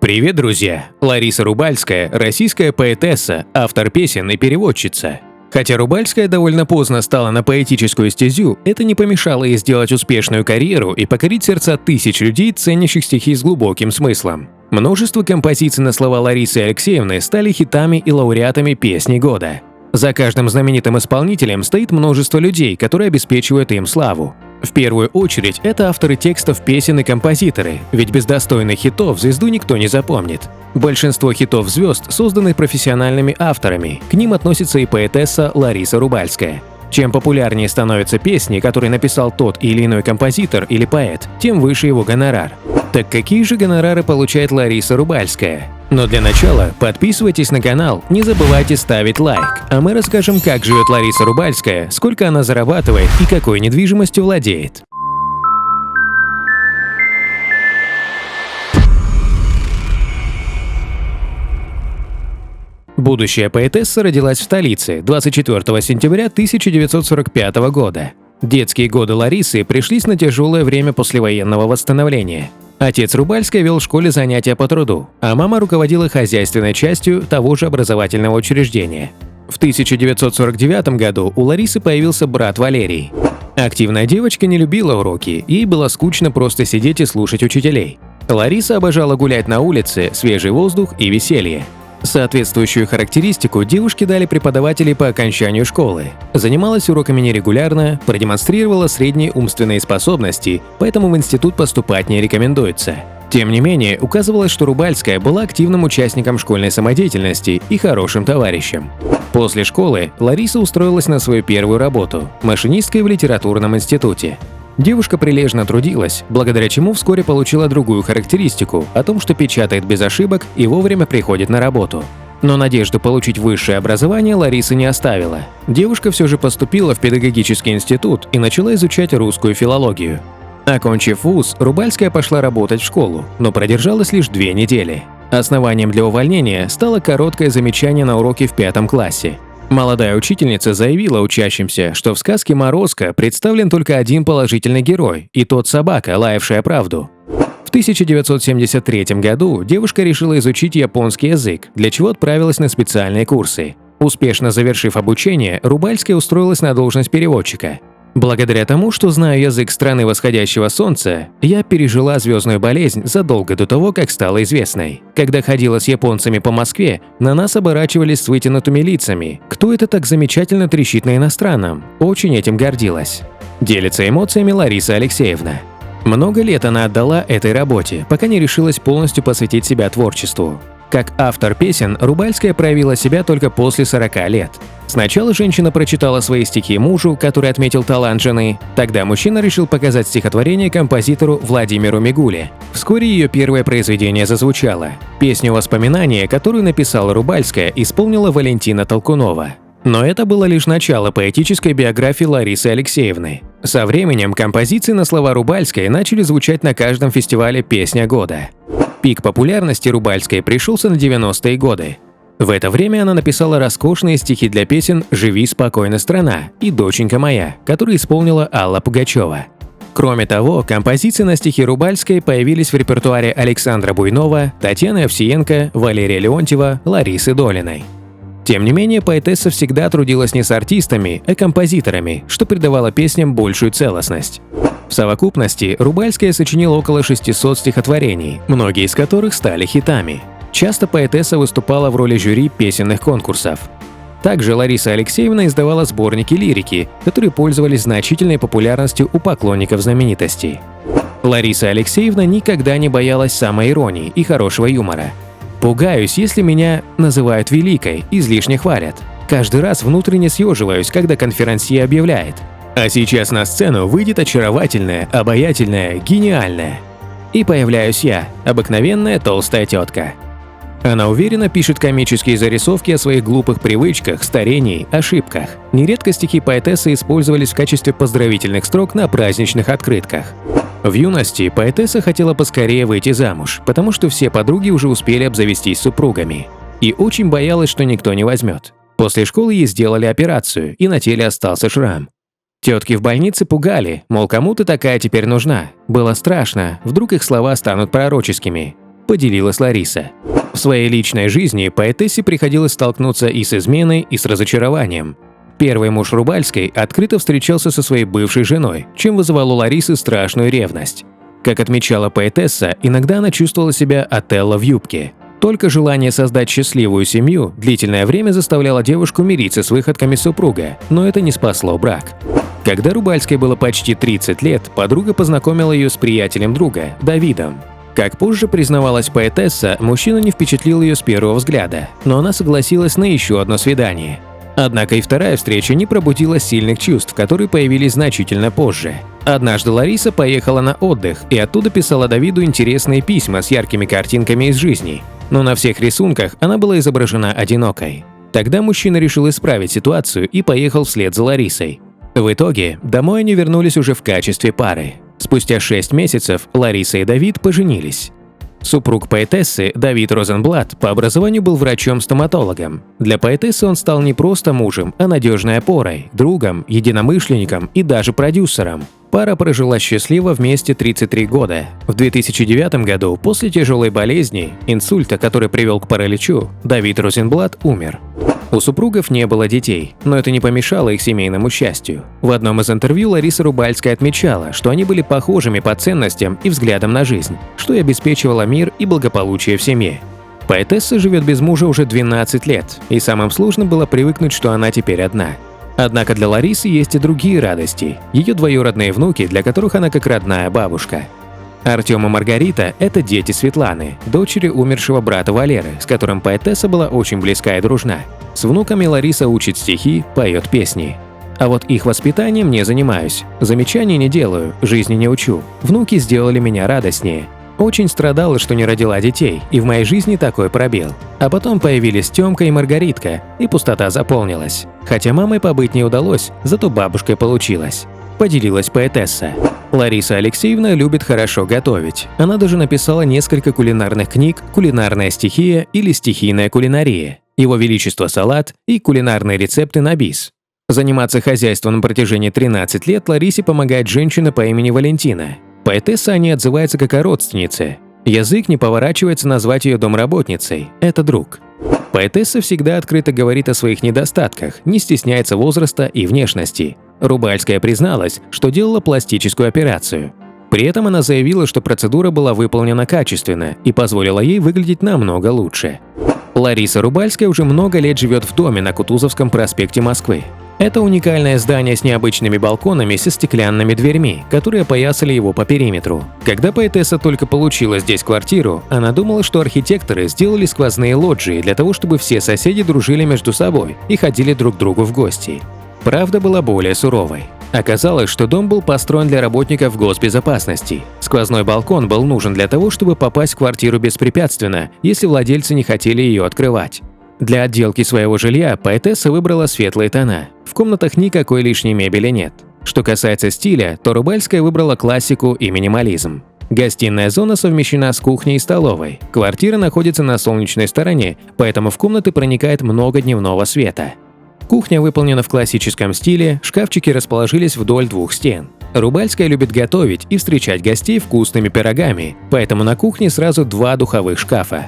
Привет, друзья! Лариса Рубальская – российская поэтесса, автор песен и переводчица. Хотя Рубальская довольно поздно стала на поэтическую стезю, это не помешало ей сделать успешную карьеру и покорить сердца тысяч людей, ценящих стихи с глубоким смыслом. Множество композиций на слова Ларисы Алексеевны стали хитами и лауреатами песни года. За каждым знаменитым исполнителем стоит множество людей, которые обеспечивают им славу. В первую очередь, это авторы текстов песен и композиторы, ведь без достойных хитов звезду никто не запомнит. Большинство хитов звезд созданы профессиональными авторами, к ним относится и поэтесса Лариса Рубальская. Чем популярнее становятся песни, которые написал тот или иной композитор или поэт, тем выше его гонорар. Так какие же гонорары получает Лариса Рубальская? Но для начала подписывайтесь на канал, не забывайте ставить лайк, а мы расскажем, как живет Лариса Рубальская, сколько она зарабатывает и какой недвижимостью владеет. Будущая поэтесса родилась в столице 24 сентября 1945 года. Детские годы Ларисы пришлись на тяжелое время послевоенного восстановления. Отец Рубальской вел в школе занятия по труду, а мама руководила хозяйственной частью того же образовательного учреждения. В 1949 году у Ларисы появился брат Валерий. Активная девочка не любила уроки, ей было скучно просто сидеть и слушать учителей. Лариса обожала гулять на улице, свежий воздух и веселье. Соответствующую характеристику девушке дали преподаватели по окончанию школы. Занималась уроками нерегулярно, продемонстрировала средние умственные способности, поэтому в институт поступать не рекомендуется. Тем не менее, указывалось, что Рубальская была активным участником школьной самодеятельности и хорошим товарищем. После школы Лариса устроилась на свою первую работу – машинисткой в литературном институте. Девушка прилежно трудилась, благодаря чему вскоре получила другую характеристику о том, что печатает без ошибок и вовремя приходит на работу. Но надежду получить высшее образование Лариса не оставила. Девушка все же поступила в педагогический институт и начала изучать русскую филологию. Окончив вуз, Рубальская пошла работать в школу, но продержалась лишь 2 недели. Основанием для увольнения стало короткое замечание на уроке в 5 классе. Молодая учительница заявила учащимся, что в сказке «Морозко» представлен только один положительный герой, и тот собака, лаявшая правду. В 1973 году девушка решила изучить японский язык, для чего отправилась на специальные курсы. Успешно завершив обучение, Рубальская устроилась на должность переводчика. Благодаря тому, что знаю язык страны восходящего солнца, я пережила звездную болезнь задолго до того, как стала известной. Когда ходила с японцами по Москве, на нас оборачивались с вытянутыми лицами. Кто это так замечательно трещит на иностранном? Очень этим гордилась. Делится эмоциями Лариса Алексеевна. Много лет она отдала этой работе, пока не решилась полностью посвятить себя творчеству. Как автор песен, Рубальская проявила себя только после 40 лет. Сначала женщина прочитала свои стихи мужу, который отметил талант жены. Тогда мужчина решил показать стихотворение композитору Владимиру Мигуле. Вскоре ее первое произведение зазвучало. Песню «Воспоминания», которую написала Рубальская, исполнила Валентина Толкунова. Но это было лишь начало поэтической биографии Ларисы Алексеевны. Со временем композиции на слова Рубальской начали звучать на каждом фестивале «Песня года». Пик популярности Рубальской пришелся на 90-е годы. В это время она написала роскошные стихи для песен «Живи спокойно, страна» и «Доченька моя», которые исполнила Алла Пугачева. Кроме того, композиции на стихи Рубальской появились в репертуаре Александра Буйнова, Татьяны Овсиенко, Валерия Леонтьева, Ларисы Долиной. Тем не менее, поэтесса всегда трудилась не с артистами, а композиторами, что придавало песням большую целостность. В совокупности Рубальская сочинила около 600 стихотворений, многие из которых стали хитами. Часто поэтесса выступала в роли жюри песенных конкурсов. Также Лариса Алексеевна издавала сборники лирики, которые пользовались значительной популярностью у поклонников знаменитостей. Лариса Алексеевна никогда не боялась самоиронии и хорошего юмора. «Пугаюсь, если меня называют великой, излишне хвалят. Каждый раз внутренне съеживаюсь, когда конферансье объявляет. А сейчас на сцену выйдет очаровательная, обаятельная, гениальная. И появляюсь я, обыкновенная толстая тетка». Она уверенно пишет комические зарисовки о своих глупых привычках, старении, ошибках. Нередко стихи поэтессы использовались в качестве поздравительных строк на праздничных открытках. В юности поэтесса хотела поскорее выйти замуж, потому что все подруги уже успели обзавестись супругами. И очень боялась, что никто не возьмет. После школы ей сделали операцию, и на теле остался шрам. Тетки в больнице пугали, мол, кому ты такая теперь нужна. Было страшно, вдруг их слова станут пророческими. поделилась Лариса. В своей личной жизни поэтессе приходилось столкнуться и с изменой, и с разочарованием. Первый муж Рубальской открыто встречался со своей бывшей женой, чем вызывал у Ларисы страшную ревность. Как отмечала поэтесса, иногда она чувствовала себя Отелло в юбке. Только желание создать счастливую семью длительное время заставляло девушку мириться с выходками супруга, но это не спасло брак. Когда Рубальской было почти 30 лет, подруга познакомила ее с приятелем друга, Давидом. Как позже признавалась поэтесса, мужчина не впечатлил ее с первого взгляда, но она согласилась на еще одно свидание. Однако и вторая встреча не пробудила сильных чувств, которые появились значительно позже. Однажды Лариса поехала на отдых и оттуда писала Давиду интересные письма с яркими картинками из жизни, но на всех рисунках она была изображена одинокой. Тогда мужчина решил исправить ситуацию и поехал вслед за Ларисой. В итоге домой они вернулись уже в качестве пары. Спустя 6 месяцев Лариса и Давид поженились. Супруг поэтессы, Давид Розенблат, по образованию был врачом-стоматологом. Для поэтессы он стал не просто мужем, а надежной опорой, другом, единомышленником и даже продюсером. Пара прожила счастливо вместе 33 года. В 2009 году, после тяжелой болезни, инсульта, который привел к параличу, Давид Розенблат умер. У супругов не было детей, но это не помешало их семейному счастью. В одном из интервью Лариса Рубальская отмечала, что они были похожими по ценностям и взглядам на жизнь, что и обеспечивало мир и благополучие в семье. Поэтесса живет без мужа уже 12 лет, и самым сложным было привыкнуть, что она теперь одна. Однако для Ларисы есть и другие радости, ее двоюродные внуки, для которых она как родная бабушка. Артем и Маргарита – это дети Светланы, дочери умершего брата Валеры, с которым поэтесса была очень близка и дружна. С внуками Лариса учит стихи, поет песни. А вот их воспитанием не занимаюсь. Замечаний не делаю, жизни не учу. Внуки сделали меня радостнее. Очень страдала, что не родила детей, и в моей жизни такой пробел. А потом появились Тёмка и Маргаритка, и пустота заполнилась. Хотя мамой побыть не удалось, зато бабушкой получилось. Поделилась поэтесса. Лариса Алексеевна любит хорошо готовить. Она даже написала несколько кулинарных книг «Кулинарная стихия» или «Стихийная кулинария», «Его Величество салат» и «Кулинарные рецепты на бис». Заниматься хозяйством на протяжении 13 лет Ларисе помогает женщина по имени Валентина. Поэтесса о ней отзывается как о родственнице. Язык не поворачивается назвать ее домработницей. Это друг. Поэтесса всегда открыто говорит о своих недостатках, не стесняется возраста и внешности. Рубальская призналась, что делала пластическую операцию. При этом она заявила, что процедура была выполнена качественно и позволила ей выглядеть намного лучше. Лариса Рубальская уже много лет живет в доме на Кутузовском проспекте Москвы. Это уникальное здание с необычными балконами со стеклянными дверьми, которые опоясали его по периметру. Когда поэтесса только получила здесь квартиру, она думала, что архитекторы сделали сквозные лоджии для того, чтобы все соседи дружили между собой и ходили друг к другу в гости. Правда была более суровой. Оказалось, что дом был построен для работников госбезопасности. Сквозной балкон был нужен для того, чтобы попасть в квартиру беспрепятственно, если владельцы не хотели ее открывать. Для отделки своего жилья поэтесса выбрала светлые тона. В комнатах никакой лишней мебели нет. Что касается стиля, то Рубальская выбрала классику и минимализм. Гостиная зона совмещена с кухней и столовой. Квартира находится на солнечной стороне, поэтому в комнаты проникает много дневного света. Кухня выполнена в классическом стиле, шкафчики расположились вдоль двух стен. Рубальская любит готовить и встречать гостей вкусными пирогами, поэтому на кухне сразу 2 духовых шкафа.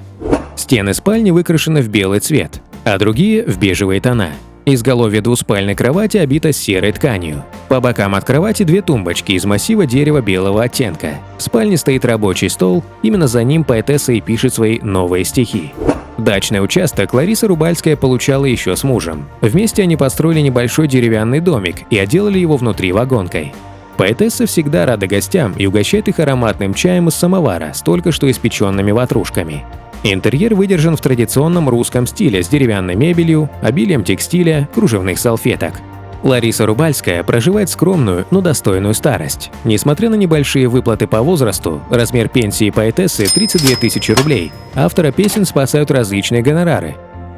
Стены спальни выкрашены в белый цвет, а другие – в бежевые тона. Изголовье двуспальной кровати обито серой тканью. По бокам от кровати 2 тумбочки из массива дерева белого оттенка. В спальне стоит рабочий стол, именно за ним поэтесса и пишет свои новые стихи. Дачный участок Лариса Рубальская получала еще с мужем. Вместе они построили небольшой деревянный домик и отделали его внутри вагонкой. Поэтесса всегда рада гостям и угощает их ароматным чаем из самовара с только что испеченными ватрушками. Интерьер выдержан в традиционном русском стиле с деревянной мебелью, обилием текстиля, кружевных салфеток. Лариса Рубальская проживает скромную, но достойную старость. Несмотря на небольшие выплаты по возрасту, размер пенсии поэтессы – 32 тысячи рублей, автора песен спасают различные гонорары.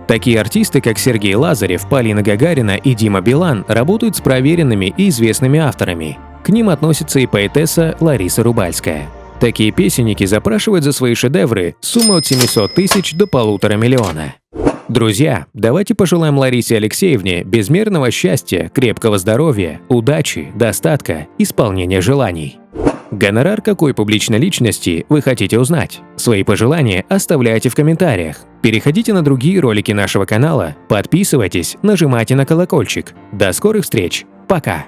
Такие артисты, как Сергей Лазарев, Полина Гагарина и Дима Билан, работают с проверенными и известными авторами. К ним относится и поэтесса Лариса Рубальская. Такие песенники запрашивают за свои шедевры сумму от 700 тысяч до 1,5 миллиона. Друзья, давайте пожелаем Ларисе Алексеевне безмерного счастья, крепкого здоровья, удачи, достатка, исполнения желаний. Гонорар какой публичной личности вы хотите узнать? Свои пожелания оставляйте в комментариях. Переходите на другие ролики нашего канала, подписывайтесь, нажимайте на колокольчик. До скорых встреч. Пока!